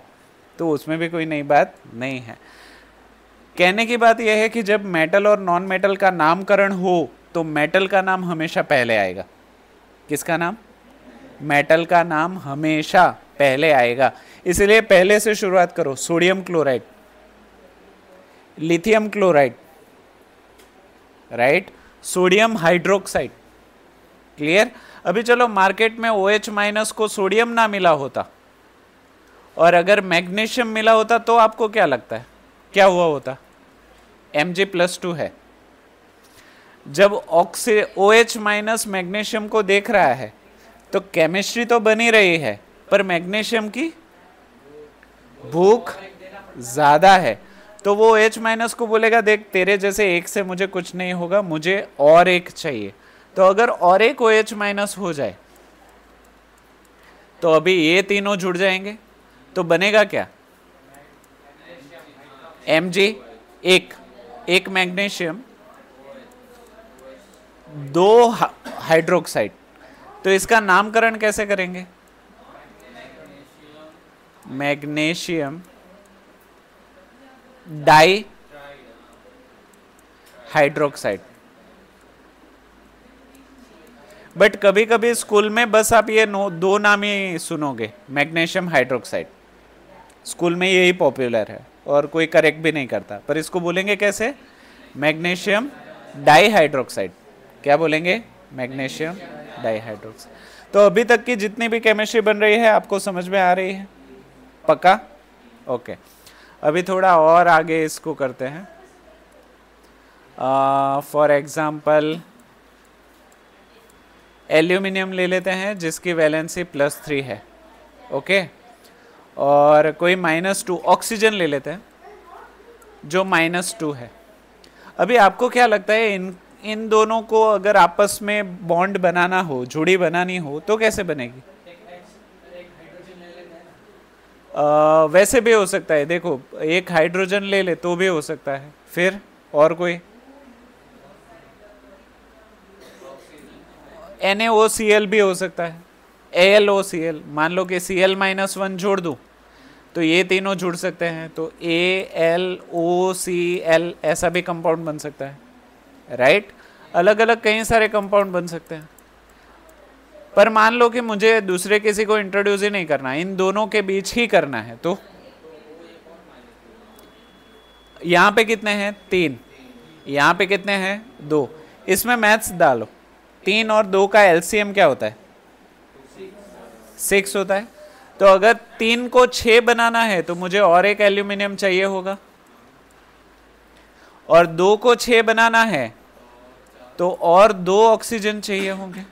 तो उसमें भी कोई नई बात नहीं है। कहने की बात यह है कि जब मेटल और नॉन मेटल का नामकरण हो तो मेटल का नाम हमेशा पहले आएगा। किसका नाम? मेटल का नाम हमेशा पहले आएगा। इसलिए पहले से शुरुआत करो। Sodium chloride, lithium chloride, right, sodium hydroxide. Clear? अभी चलो मार्केट में OH- को सोडियम ना मिला होता और अगर मैग्नीशियम मिला होता तो आपको क्या लगता है क्या हुआ होता? Mg+2 है। जब OH- मैग्नीशियम को देख रहा है तो केमिस्ट्री तो बनी रही है पर मैग्नीशियम की भूख ज्यादा है, तो वो OH- को बोलेगा देख तेरे जैसे एक से मुझे कुछ नहीं होगा, मुझे और एक चाहिए। तो अगर और एक OH- हो जाए तो अभी ये तीनों जुड़ जाएंगे, तो बनेगा क्या? Mg, एक मैग्नीशियम, 2 हाइड्रोक्साइड। तो इसका नामकरण कैसे करेंगे? Magnesium di hydroxide. बट कभी कभी स्कूल में बस आप ये 2 नाम ही सुनोगे, मैग्नीशियम हाइड्रोक्साइड। स्कूल में यही पॉपुलर है और कोई करेक्ट भी नहीं करता, पर इसको बोलेंगे कैसे? Magnesium di hydroxide. क्या बोलेंगे? Magnesium di hydroxide. तो अभी तक की जितनी भी केमिस्ट्री बन रही है आपको समझ में आ रही है? पक्का? ओके। अभी थोड़ा और आगे इसको करते हैं। फॉर एग्जाम्पल एल्यूमिनियम ले लेते हैं जिसकी वैलेंसी +3 है। ओके। और कोई -2 ऑक्सीजन ले लेते हैं जो -2 है। अभी आपको क्या लगता है इन दोनों को अगर आपस में बॉन्ड बनाना हो, जोड़ी बनानी हो, तो कैसे बनेगी? वैसे भी हो सकता है, देखो एक हाइड्रोजन ले ले तो भी हो सकता है। फिर और कोई NaOCl भी हो सकता है, AlOCl। मान लो कि Cl-1 जोड़ दूं तो ये तीनों जुड़ सकते हैं, तो AlOCl ऐसा भी कंपाउंड बन सकता है, राइट? अलग अलग कई सारे कंपाउंड बन सकते हैं। पर मान लो कि मुझे दूसरे किसी को इंट्रोड्यूस ही नहीं करना, इन दोनों के बीच ही करना है, तो यहाँ पे कितने हैं? 3। यहाँ पे कितने हैं? 2। इसमें मैथ्स डालो। 3 और 2 का एलसीएम क्या होता है? 6 होता है। तो अगर 3 को 6 बनाना है तो मुझे और एक एल्यूमिनियम चाहिए होगा, और 2 को 6 बनाना है तो और 2 ऑक्सीजन चाहिए होंगे।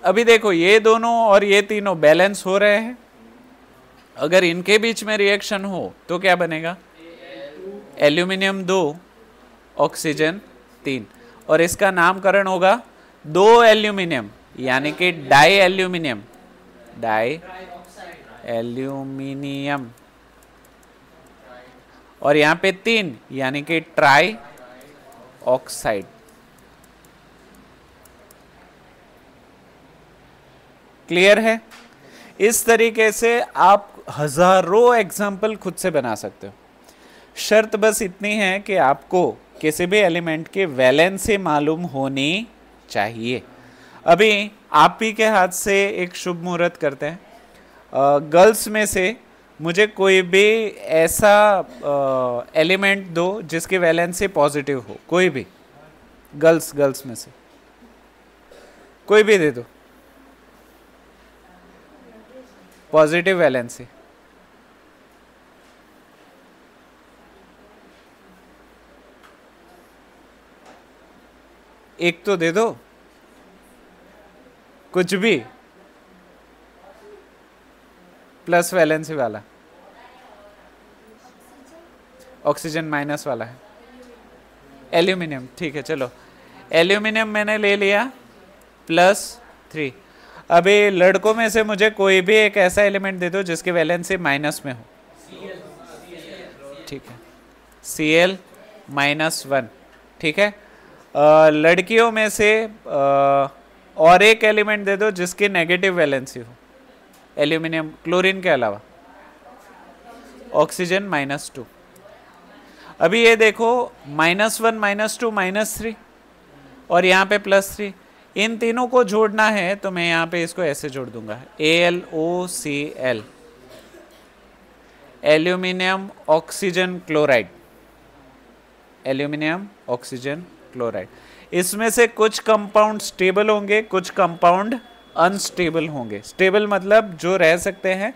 अभी देखो ये दोनों और ये तीनों बैलेंस हो रहे हैं। अगर इनके बीच में रिएक्शन हो तो क्या बनेगा? एल्यूमिनियम 2 ऑक्सीजन 3, और इसका नामकरण होगा 2 एल्यूमिनियम, यानी कि डाई एल्यूमिनियम। Die aluminium. और यहां पे 3 यानी कि ट्राई ऑक्साइड। क्लियर है? इस तरीके से आप हजारों एग्जाम्पल खुद से बना सकते हो। शर्त बस इतनी है कि आपको किसी भी एलिमेंट की वैलेंसी मालूम होनी चाहिए। अभी आप ही के हाथ से एक शुभ मुहूर्त करते हैं। गर्ल्स में से मुझे कोई भी ऐसा एलिमेंट दो जिसकी वैलेंसी पॉजिटिव हो, कोई भी। गर्ल्स में से कोई भी दे दो पॉजिटिव वैलेंसी। एक तो दे दो, कुछ भी प्लस वैलेंसी वाला। ऑक्सीजन माइनस वाला है। एल्यूमिनियम, ठीक है, चलो एल्यूमिनियम मैंने ले लिया +3। अभी लड़कों में से मुझे कोई भी एक ऐसा एलिमेंट दे दो जिसकी वैलेंसी माइनस में हो। ठीक है, Cl-1, ठीक है। लड़कियों में से और एक एलिमेंट दे दो जिसकी नेगेटिव वैलेंसी हो, एल्यूमिनियम, क्लोरीन के अलावा। ऑक्सीजन -2। अभी ये देखो -1, -2, -3 और यहाँ पे +3। इन तीनों को जोड़ना है तो मैं यहाँ पे इसको ऐसे जोड़ दूंगा, AlOCl, aluminium oxygen chloride. Aluminium oxygen chloride. इसमें से कुछ कंपाउंड स्टेबल होंगे, कुछ कंपाउंड अनस्टेबल होंगे। स्टेबल मतलब जो रह सकते हैं,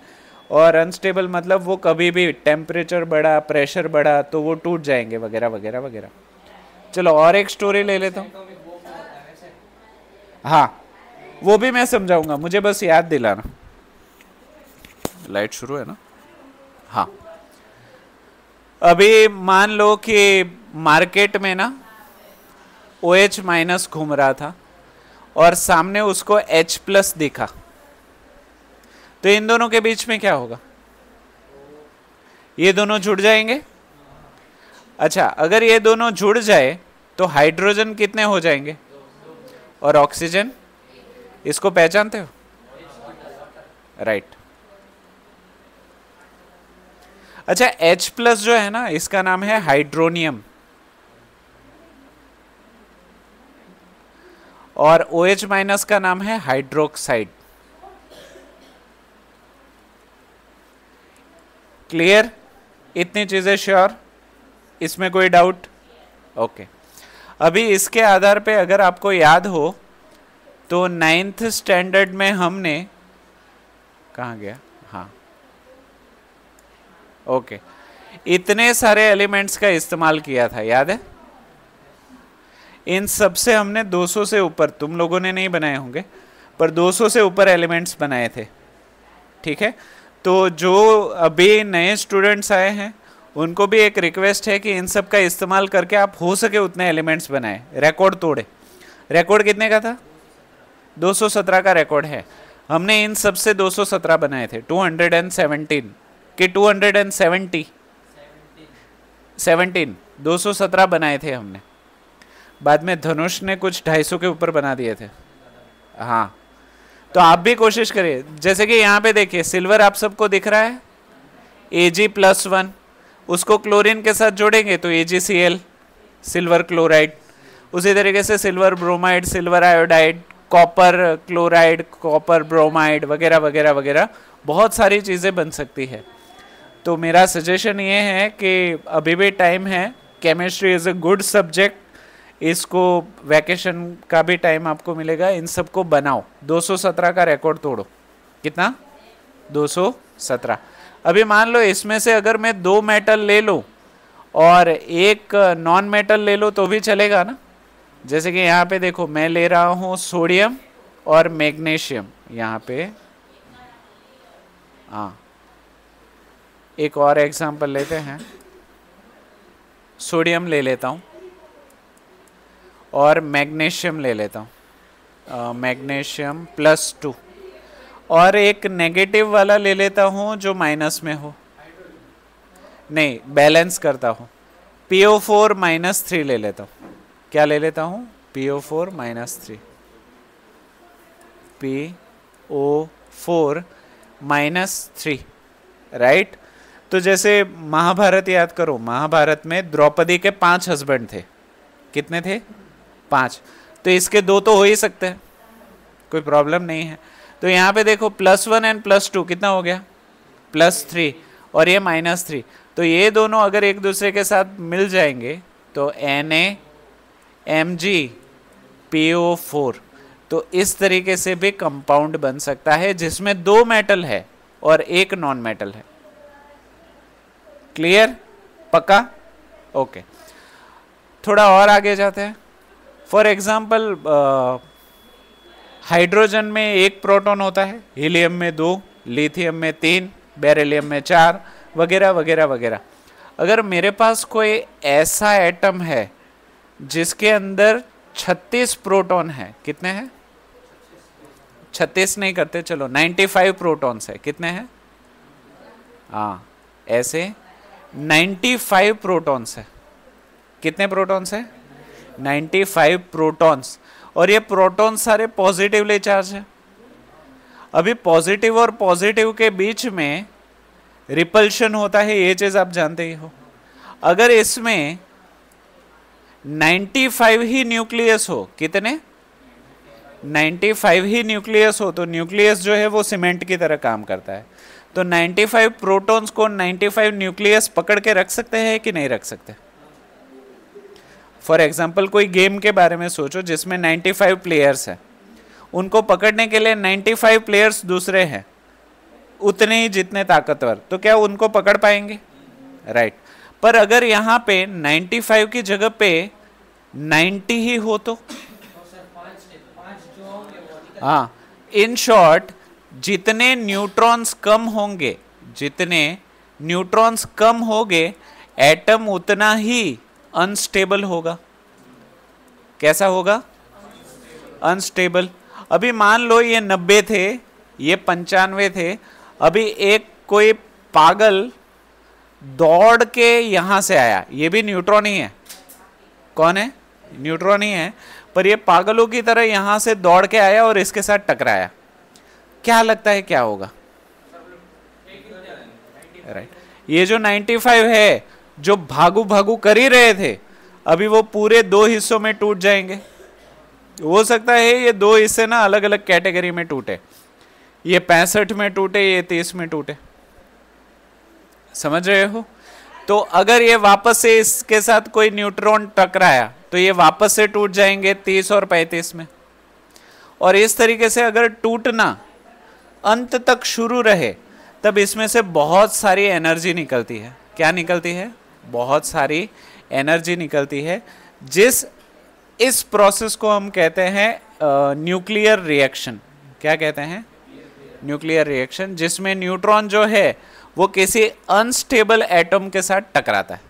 और अनस्टेबल मतलब वो कभी भी टेम्परेचर बढ़ा, प्रेशर बढ़ा तो वो टूट जाएंगे, वगैरह वगैरह वगैरह। चलो और एक स्टोरी ले लेता हूँ। हाँ, वो भी मैं समझाऊंगा, मुझे बस याद दिलाना। लाइट शुरू है ना? हाँ। अभी मान लो कि मार्केट में ना OH- घूम रहा था और सामने उसको H+ दिखा, तो इन दोनों के बीच में क्या होगा? ये दोनों जुड़ जाएंगे। अच्छा, अगर ये दोनों जुड़ जाए तो हाइड्रोजन कितने हो जाएंगे और ऑक्सीजन? इसको पहचानते हो? राइट। अच्छा, H+ जो है ना, इसका नाम है हाइड्रोनियम, और OH- का नाम है हाइड्रोक्साइड। क्लियर? इतनी चीजें श्योर? इसमें कोई डाउट? ओके। अभी इसके आधार पे अगर आपको याद हो तो 9th स्टैंडर्ड में हमने कहाँ गया, हाँ ओके, इतने सारे एलिमेंट्स का इस्तेमाल किया था, याद है? इन सब से हमने 200 से ऊपर, तुम लोगों ने नहीं बनाए होंगे, पर 200 से ऊपर एलिमेंट्स बनाए थे, ठीक है? तो जो अभी नए स्टूडेंट्स आए हैं उनको भी एक रिक्वेस्ट है कि इन सब का इस्तेमाल करके आप हो सके उतने एलिमेंट्स बनाए, रिकॉर्ड तोड़े। रिकॉर्ड कितने का था? 217 का रिकॉर्ड है। हमने इन सब से 217 बनाए थे, 217 कि 270 17 217 बनाए थे हमने। बाद में धनुष ने कुछ 250 के ऊपर बना दिए थे। हाँ, तो आप भी कोशिश करिए। जैसे कि यहाँ पे देखिए सिल्वर आप सबको दिख रहा है, Ag+1, उसको क्लोरीन के साथ जोड़ेंगे तो AgCl, सिल्वर क्लोराइड। उसी तरीके से silver bromide, silver iodide, copper chloride, copper bromide वगैरह वगैरह वगैरह बहुत सारी चीज़ें बन सकती है। तो मेरा सजेशन ये है कि अभी भी टाइम है, chemistry is a good subject, इसको वैकेशन का भी टाइम आपको मिलेगा, इन सबको बनाओ। 217 का रिकॉर्ड तोड़ो। कितना? 217। अभी मान लो इसमें से अगर मैं 2 मेटल ले लूँ और एक नॉन मेटल ले लो तो भी चलेगा ना? जैसे कि यहाँ पे देखो मैं ले रहा हूँ सोडियम और मैग्नीशियम, यहाँ पे हाँ एक और एग्जांपल लेते हैं, सोडियम ले लेता हूँ और मैग्नीशियम ले लेता हूँ, मैग्नीशियम +2, और एक नेगेटिव वाला ले लेता हूँ जो माइनस में हो, नहीं बैलेंस करता हूँ, PO4 -3 ले लेता हूँ। क्या ले लेता हूँ? PO4 -3, PO4 -3, right? तो जैसे महाभारत याद करो, महाभारत में द्रौपदी के 5 हस्बैंड थे। कितने थे? 5। तो इसके 2 तो हो ही सकते हैं, कोई प्रॉब्लम नहीं है। तो यहाँ पे देखो +1 एंड +2 कितना हो गया? +3, और ये -3। तो ये दोनों अगर एक दूसरे के साथ मिल जाएंगे तो NaMgPO4, तो इस तरीके से भी कंपाउंड बन सकता है जिसमें 2 मेटल है और एक नॉन मेटल है। क्लियर? पक्का? ओके, थोड़ा और आगे जाते हैं। फॉर एग्जाम्पल हाइड्रोजन में 1 प्रोटॉन होता है, हीलियम में 2, लिथियम में 3, बेरिलियम में 4 वगैरह वगैरह वगैरह। अगर मेरे पास कोई ऐसा एटम है जिसके अंदर 36 प्रोटॉन है, कितने हैं? 36 नहीं करते, चलो 95 प्रोटॉन्स है। कितने हैं? हाँ, ऐसे 95 प्रोटॉन्स है। कितने प्रोटॉन्स है? 95 प्रोटॉन्स, और ये प्रोटॉन सारे पॉजिटिवली चार्ज है। अभी पॉजिटिव और पॉजिटिव के बीच में रिपल्शन होता है, ये चीज आप जानते ही हो। अगर इसमें 95 ही न्यूक्लियस हो, कितने? 95 ही न्यूक्लियस हो, तो न्यूक्लियस जो है वो सीमेंट की तरह काम करता है। तो 95 प्रोटॉन्स को 95 न्यूक्लियस पकड़ के रख सकते हैं कि नहीं रख सकते? फॉर एग्जाम्पल कोई गेम के बारे में सोचो जिसमें 95 प्लेयर्स हैं, उनको पकड़ने के लिए 95 प्लेयर्स दूसरे हैं उतने ही जितने ताकतवर, तो क्या उनको पकड़ पाएंगे? राइट। पर अगर यहाँ पे 95 की जगह पे 90 ही हो तो? हाँ, इन शॉर्ट जितने न्यूट्रॉन्स कम होंगे, जितने न्यूट्रॉन्स कम होंगे, एटम उतना ही अनस्टेबल होगा। कैसा होगा? अनस्टेबल। अभी मान लो ये 90 थे, ये 95 थे, अभी एक कोई पागल दौड़ के यहां से आया, ये भी न्यूट्रॉन ही है। कौन है? न्यूट्रॉन ही है, पर ये पागलों की तरह यहां से दौड़ के आया और इसके साथ टकराया। क्या लगता है क्या होगा? राइट। ये जो 95 है जो भागू भागू कर ही रहे थे, अभी वो पूरे 2 हिस्सों में टूट जाएंगे। हो सकता है ये 2 हिस्से ना अलग अलग कैटेगरी में टूटे, ये 65 में टूटे, ये 30 में टूटे। समझ रहे हो? तो अगर ये वापस से इसके साथ कोई न्यूट्रॉन टकराया तो ये वापस से टूट जाएंगे 30 और 35 में। और इस तरीके से अगर टूटना अंत तक शुरू रहे तब इसमें से बहुत सारी एनर्जी निकलती है। क्या निकलती है? बहुत सारी एनर्जी निकलती है। इस प्रोसेस को हम कहते हैं न्यूक्लियर रिएक्शन। क्या कहते हैं? न्यूक्लियर रिएक्शन, जिसमें न्यूट्रॉन जो है वो किसी अनस्टेबल एटम के साथ टकराता है।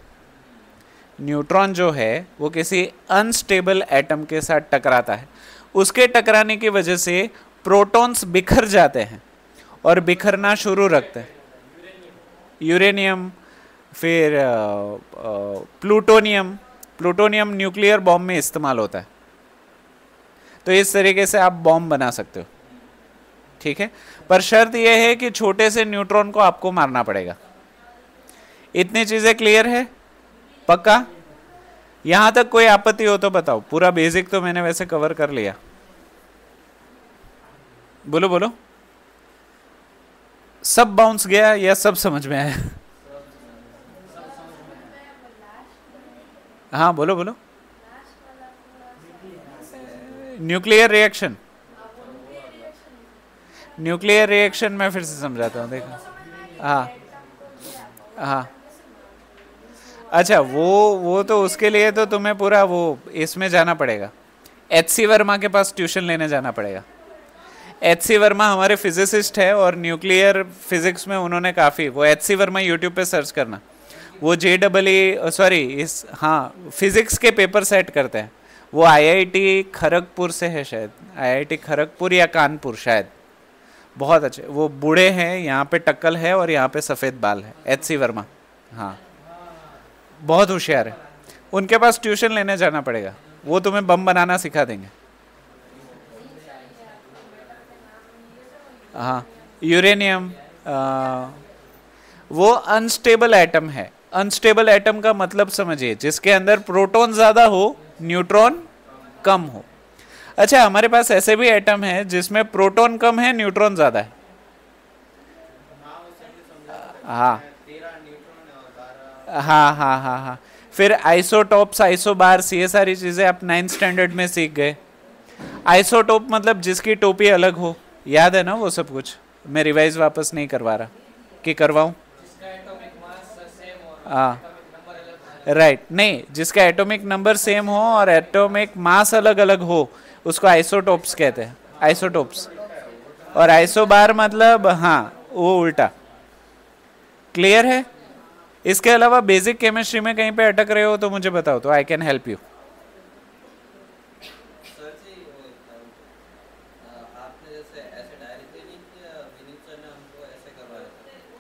न्यूट्रॉन जो है वो किसी अनस्टेबल एटम के साथ टकराता है। उसके टकराने की वजह से प्रोटॉन्स बिखर जाते हैं और बिखरना शुरू रखते हैं। यूरेनियम, फिर प्लूटोनियम न्यूक्लियर बॉम्ब में इस्तेमाल होता है। तो इस तरीके से आप बॉम्ब बना सकते हो, ठीक है। पर शर्त यह है कि छोटे से न्यूट्रॉन को आपको मारना पड़ेगा। इतनी चीजें क्लियर है? पक्का? यहां तक कोई आपत्ति हो तो बताओ। पूरा बेसिक तो मैंने वैसे कवर कर लिया। बोलो बोलो, सब बाउंस गया या सब समझ में आया? हाँ बोलो बोलो। न्यूक्लियर रिएक्शन, न्यूक्लियर रिएक्शन मैं फिर से समझाता हूँ, देखो। हाँ हाँ, अच्छा वो तो उसके लिए तो तुम्हें पूरा वो इसमें जाना पड़ेगा, एच.सी. वर्मा के पास ट्यूशन लेने जाना पड़ेगा। एच.सी. वर्मा हमारे फिजिसिस्ट है और न्यूक्लियर फिजिक्स में उन्होंने काफ़ी, वो एच.सी. वर्मा यूट्यूब पे सर्च करना, वो फिजिक्स के पेपर सेट करते हैं। वो आईआईटी खड़गपुर से है शायद, आईआईटी खड़गपुर या कानपुर शायद। बहुत अच्छे, वो बूढ़े हैं, यहाँ पे टक्कल है और यहाँ पे सफ़ेद बाल है, एच.सी. वर्मा। हाँ बहुत होशियार है, उनके पास ट्यूशन लेने जाना पड़ेगा, वो तुम्हें बम बनाना सिखा देंगे। हाँ यूरेनियम, वो अनस्टेबल एटम है। अनस्टेबल एटम का मतलब समझिए, जिसके अंदर प्रोटॉन ज़्यादा हो, न्यूट्रॉन कम हो। अच्छा, हमारे पास ऐसे भी एटम है जिसमें प्रोटॉन कम है, न्यूट्रॉन ज़्यादा है। हाँ हाँ हाँ हाँ हाँ, फिर आइसोटॉप्स, आइसोबार्स, ये सारी चीज़ें आप 9th स्टैंडर्ड में सीख गए। आइसोटोप मतलब जिसकी टोपी अलग हो, याद है ना वो सब कुछ? मैं रिवाइज वापस नहीं करवा रहा, कि करवाऊँ? हाँ राइट, नहीं, जिसका एटॉमिक नंबर सेम हो और एटॉमिक मास अलग अलग हो उसको आइसोटोप्स कहते हैं, आइसोटोप्स। और आइसोबार मतलब हाँ वो उल्टा। क्लियर है? इसके अलावा बेसिक केमिस्ट्री में कहीं पे अटक रहे हो तो मुझे बताओ, तो आई कैन हेल्प यू।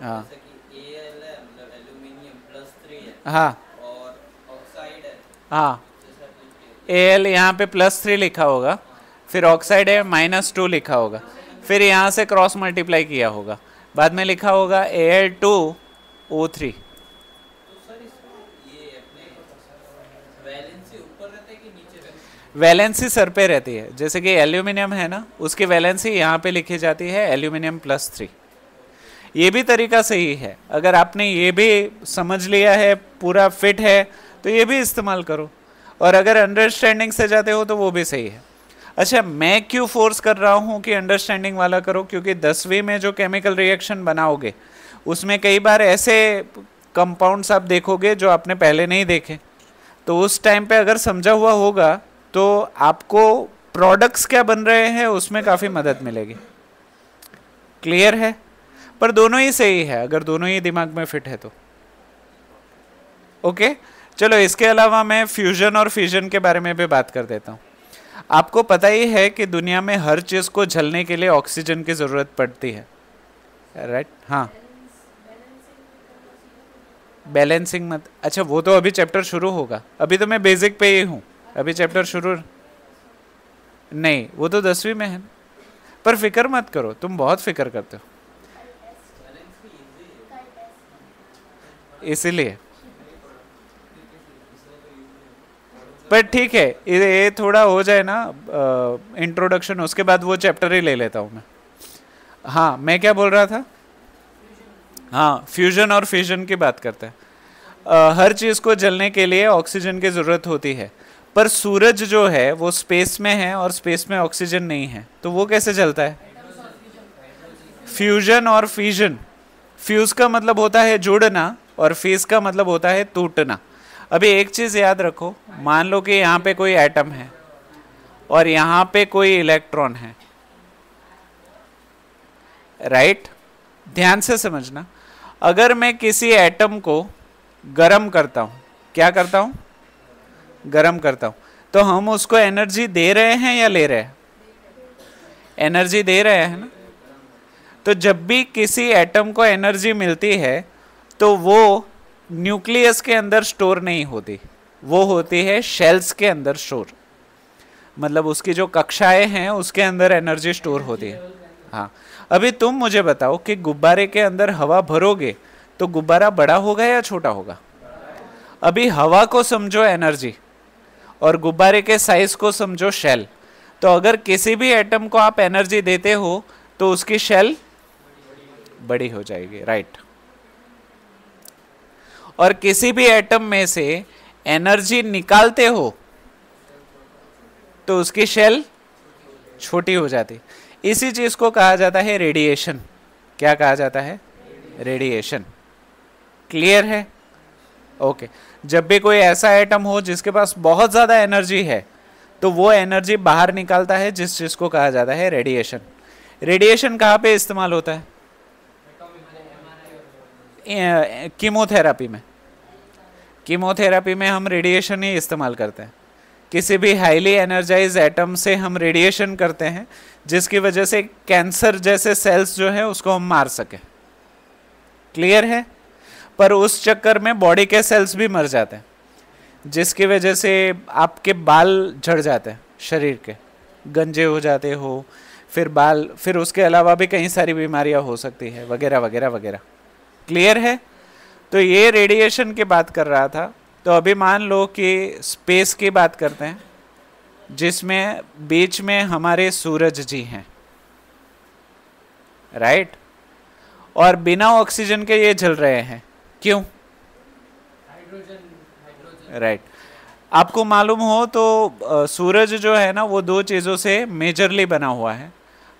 हाँ हाँ हाँ, Al यहाँ पे +3 लिखा होगा, फिर ऑक्साइड है -2 लिखा होगा, फिर यहाँ से क्रॉस मल्टीप्लाई किया होगा, बाद में लिखा होगा Al2O3। वैलेंसी सर पे रहती है, जैसे कि एल्यूमिनियम है ना, उसकी वैलेंसी यहाँ पे लिखी जाती है एल्यूमिनियम +3। ये भी तरीका सही है। अगर आपने ये भी समझ लिया है, पूरा फिट है, तो ये भी इस्तेमाल करो। और अगर अंडरस्टैंडिंग से जाते हो तो वो भी सही है। अच्छा, मैं क्यों फोर्स कर रहा हूँ कि अंडरस्टैंडिंग वाला करो? क्योंकि 10वीं में जो केमिकल रिएक्शन बनाओगे उसमें कई बार ऐसे कंपाउंड्स आप देखोगे जो आपने पहले नहीं देखे, तो उस टाइम पे अगर समझा हुआ होगा तो आपको प्रोडक्ट्स क्या बन रहे हैं उसमें काफ़ी मदद मिलेगी। क्लियर है? पर दोनों ही सही है अगर दोनों ही दिमाग में फिट है तो। ओके चलो, इसके अलावा मैं फ्यूजन और फिजन के बारे में भी बात कर देता हूँ। आपको पता ही है कि दुनिया में हर चीज़ को जलने के लिए ऑक्सीजन की ज़रूरत पड़ती है, राइट? हाँ, बैलेंसिंग मत, अच्छा वो तो अभी चैप्टर शुरू होगा, अभी तो मैं बेसिक पे ही हूँ, अभी चैप्टर शुरू नहीं, वो तो 10वीं में है। पर फिक्र मत करो, तुम बहुत फिक्र करते हो इसीलिए। पर ठीक है, ये थोड़ा हो जाए ना इंट्रोडक्शन, उसके बाद वो चैप्टर ही ले लेता हूँ मैं। हाँ, मैं क्या बोल रहा था? हाँ, फ्यूजन और फिजन की बात करते हैं। हर चीज़ को जलने के लिए ऑक्सीजन की ज़रूरत होती है, पर सूरज जो है वो स्पेस में है और स्पेस में ऑक्सीजन नहीं है, तो वो कैसे चलता है? फ्यूजन और फिजन। फ्यूज का मतलब होता है जुड़ना और फिज का मतलब होता है टूटना। अभी एक चीज याद रखो, मान लो कि यहाँ पे कोई एटम है और यहाँ पे कोई इलेक्ट्रॉन है, राइट? ध्यान से समझना, अगर मैं किसी एटम को गर्म करता हूं, क्या करता हूं? गर्म करता हूं, तो हम उसको एनर्जी दे रहे हैं या ले रहे हैं? एनर्जी दे रहे हैं ना। तो जब भी किसी एटम को एनर्जी मिलती है तो वो न्यूक्लियस के अंदर स्टोर नहीं होती, वो होती है शेल्स के अंदर स्टोर। मतलब उसकी जो कक्षाएं हैं उसके अंदर एनर्जी स्टोर होती है। हाँ, अभी तुम मुझे बताओ कि गुब्बारे के अंदर हवा भरोगे तो गुब्बारा बड़ा होगा या छोटा होगा? अभी हवा को समझो एनर्जी और गुब्बारे के साइज को समझो शेल। तो अगर किसी भी एटम को आप एनर्जी देते हो तो उसकी शेल बड़ी हो जाएगी, राइट? और किसी भी एटम में से एनर्जी निकालते हो तो उसकी शेल छोटी हो जाती। इसी चीज को कहा जाता है रेडिएशन। क्या कहा जाता है? रेडिएशन। क्लियर है? ओके। जब भी कोई ऐसा एटम हो जिसके पास बहुत ज्यादा एनर्जी है तो वो एनर्जी बाहर निकालता है, जिस चीज को कहा जाता है रेडिएशन। रेडिएशन कहाँ पे इस्तेमाल होता है? कीमोथेरेपी में। कीमोथेरेपी में हम रेडिएशन ही इस्तेमाल करते हैं। किसी भी हाईली एनर्जाइज एटम से हम रेडिएशन करते हैं जिसकी वजह से कैंसर जैसे सेल्स जो है उसको हम मार सके। क्लियर है? पर उस चक्कर में बॉडी के सेल्स भी मर जाते हैं, जिसकी वजह से आपके बाल झड़ जाते हैं, शरीर के गंजे हो जाते हो, फिर बाल, फिर उसके अलावा भी कई सारी बीमारियां हो सकती है, वगैरह वगैरह वगैरह। क्लियर है? तो ये रेडिएशन की बात कर रहा था। तो अभी मान लो कि स्पेस की बात करते हैं जिसमें बीच में हमारे सूरज जी हैं, राइट? और बिना ऑक्सीजन के ये जल रहे हैं, क्यों? राइट। आपको मालूम हो तो सूरज जो है ना वो दो चीजों से मेजरली बना हुआ है,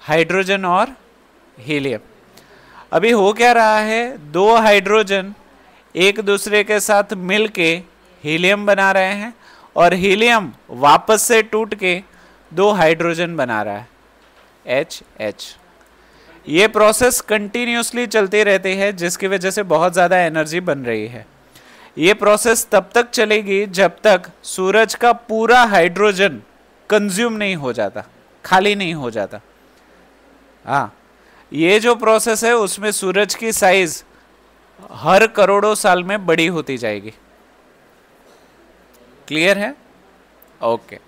हाइड्रोजन और हीलियम। अभी हो क्या रहा है, दो हाइड्रोजन एक दूसरे के साथ मिलके हीलियम बना रहे हैं और हीलियम वापस से टूट के दो हाइड्रोजन बना रहा है, HH। ये प्रोसेस कंटिन्यूसली चलती रहती है जिसकी वजह से बहुत ज़्यादा एनर्जी बन रही है। ये प्रोसेस तब तक चलेगी जब तक सूरज का पूरा हाइड्रोजन कंज्यूम नहीं हो जाता, खाली नहीं हो जाता। हाँ, ये जो प्रोसेस है उसमें सूरज की साइज हर करोड़ों साल में बड़ी होती जाएगी। क्लियर है? ओके।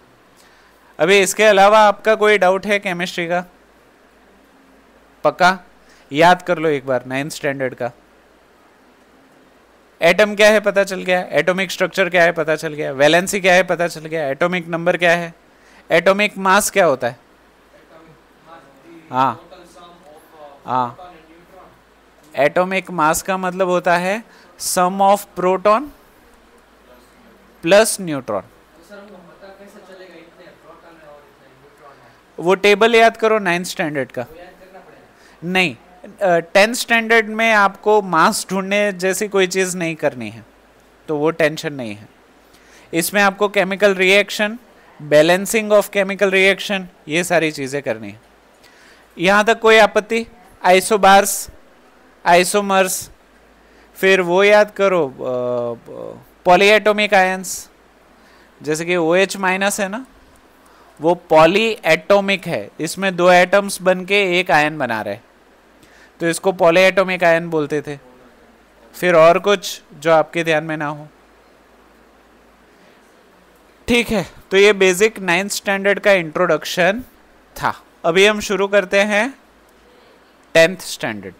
अभी इसके अलावा आपका कोई डाउट है केमिस्ट्री का? पक्का याद कर लो एक बार 9th स्टैंडर्ड का। एटम क्या है पता चल गया, एटॉमिक स्ट्रक्चर क्या है पता चल गया, वैलेंसी क्या है पता चल गया, एटॉमिक नंबर क्या है, एटॉमिक मास क्या होता है? हाँ हाँ, एटॉमिक मास का मतलब होता है सम ऑफ प्रोटॉन प्लस न्यूट्रॉन। वो टेबल याद करो 9th स्टैंडर्ड का। नहीं, 10th स्टैंडर्ड में आपको मास ढूंढने जैसी कोई चीज़ नहीं करनी है, तो वो टेंशन नहीं है। इसमें आपको chemical reaction, balancing of chemical reaction, ये सारी चीज़ें करनी है। यहाँ तक कोई आपत्ति? आइसोबार्स, आइसोमर्स, फिर वो याद करो पॉलीएटॉमिक आयंस, जैसे कि OH माइनस है ना, वो पॉलीएटॉमिक है, इसमें दो एटम्स बन के एक आयन बना रहे, तो इसको पॉलीएटॉमिक आयन बोलते थे। फिर और कुछ जो आपके ध्यान में ना हो? ठीक है, तो ये बेसिक 9th स्टैंडर्ड का इंट्रोडक्शन था। अभी हम शुरू करते हैं 10th स्टैंडर्ड।